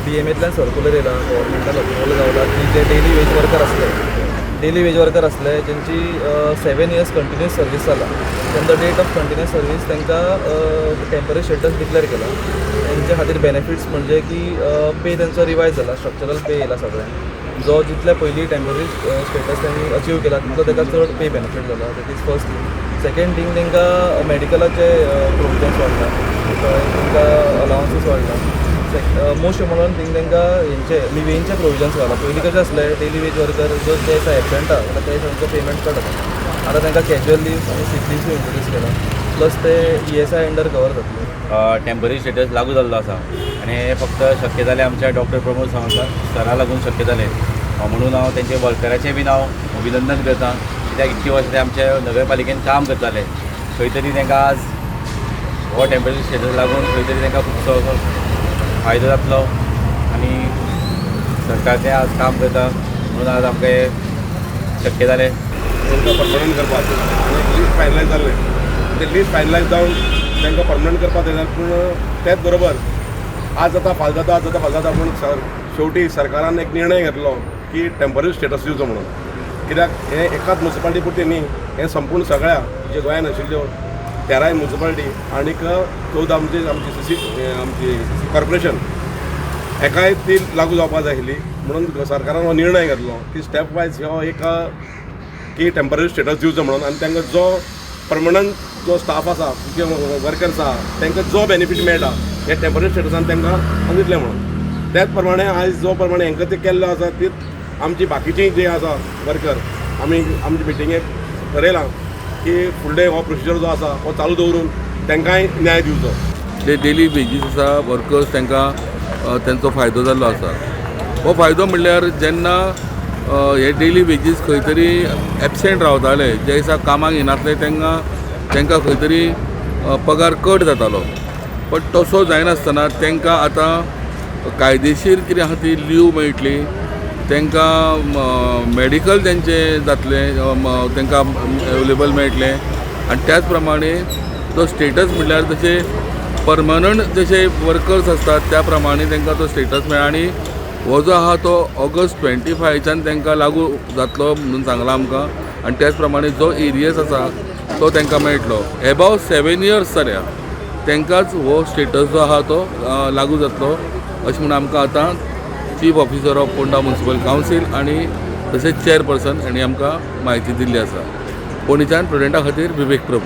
DMAंतल्यान circular येयला गव्हर्मेंटान approval गावला की जे डेली वेज वर्कर असले जेंची 7 years कंटिन्युअस सर्वीस जाला from the date of continuous service तांकां टेम्पररी स्टेटस डिक्लेअर केला. तेंच्या खातीर बेनिफिट्स म्हणजे की पे तेंचो रिवायज जाला, स्ट्रक्चरल पे येयला सगळ्यांक. जो जितले पयलीं टेम्पररी स्टेटस त्यांनी अचीव केला तितलो ताका चड पे बेनिफीट जाला. That is first thing. Second thing तांकां मेडिकलाचे प्रोविजन्स वाडला, तांकां अलावन्सीस वाडला. मोस्ट इम्पॉर्टंट थिंग तांकां हेंचे लिवेंचे प्रोविजन्स घाला. पयलीं कशें आसलें डेली वेज वर्कर जो ते एबसेंट आहा जाल्यार ते तांचो पेमेंट कट जाता. आतां तांकां कॅज्युअल लीव आनी सीक लीव्स इंट्रोड्यूस केला. प्लस ते ESI अंडर कवर जातले. टेम्पररी स्टेटस लागू जाल्लो आसा आनी हे फक्त शक्य जालें आमच्या डॉक्टर प्रमोद सावंत सरा लागून शक्य जालें. म्हणून हांव तेंचे वर्कराचें बीन हांव अभिनंदन करतां. कित्याक इतकी वर्सां ते आमच्या नगरपालिकेन काम करताले. खंय तरी तांकां आज हो टेम्पररी स्टेटस लागून खंय तरी तांकां खुबसो फायदो जातलो आनी सरकार तें आज काम करता म्हणून आज आमकां हे शक्य जालें. तांकां परमनंट करपाक आनी लीस्ट फायनलायज जाल्लें ते लीस्ट फायनलायज जावन तांकां परमनंट करपाक जाय. पूण त्याच बरोबर आज जाता फाल जाता पूण शेवटी सरकारान एक निर्णय घेतलो की टेम्पररी स्टेटस दिवचो म्हणून. कित्याक हे एकाच म्युनिसिपालिटी पुरती न्ही, हे संपूर्ण सगळ्या जे गोंयांत आशिल्ल्यो 13 म्युनिसिपालिटी आनीक 14 आमची कॉर्पोरेशन एकाय ती लागू जावपाक जाय आशिल्ली. म्हणून सरकारान हो निर्णय घेतलो की स्टेप वायज हो एक की टेम्पररी स्टेटस दिवचो म्हणून. आनी तांकां जो परमनंट जो स्टाफ आसा जे वर्कर्स आसा तांकां जो बेनिफीट मेळटा हे टेम्पररी स्टेटसान तांकां दितले म्हणून. त्याच प्रमाणे आयज जो प्रमाणे हांकां ते केल्लो आसा तीच आमची बाकीचीं जी आसा वर्कर आमी आमचे मिटिंगेक थारयलां की फुडले हो प्रोसिजर जो आसा हो चालू दवरून तांकांय न्याय दिवचो. जे डेली वेजीस आसा वर्कर्स तांकां तेंचो फायदो जाल्लो आसा. हो फायदो म्हणल्यार जेन्ना हे डेली वेजीस खंय तरी एबसेंट रावताले, जे दिसा कामाक येनासले तांकां खंय तरी पगार कट जातालो. बट तसो जायनासतना तांकां आतां कायदेशीर कितें आसा ती लीव मेळटली, तांकां मेडिकल तेंचें जातलें, तांकां एवेलेबल मेळटलें. आनी त्याच प्रमाणे तो स्टेटस म्हणल्यार तशे परमनंट जशे वर्कर्स आसतात त्या प्रमाणे तांकां तो स्टेटस मेळ्ळा. आनी हो जो आहा तो ऑगस्ट 25च्यान तांकां लागू जातलो म्हणून सांगलां आमकां. आनी त्याच प्रमाणे जो एरियस आसा तो तांकां मेळटलो. एबाव 7 years जाल्या तांकांच हो स्टेटस जो आहा तो लागू जातलो अशें म्हणून आमकां आतां chief officer of Phonda municipal council आनी तशेंच चेअरपर्सन हांणी आमकां म्हायती दिल्ली आसा. फोंडेच्यान प्रेसिडेंटा खातीर विवेक प्रभू.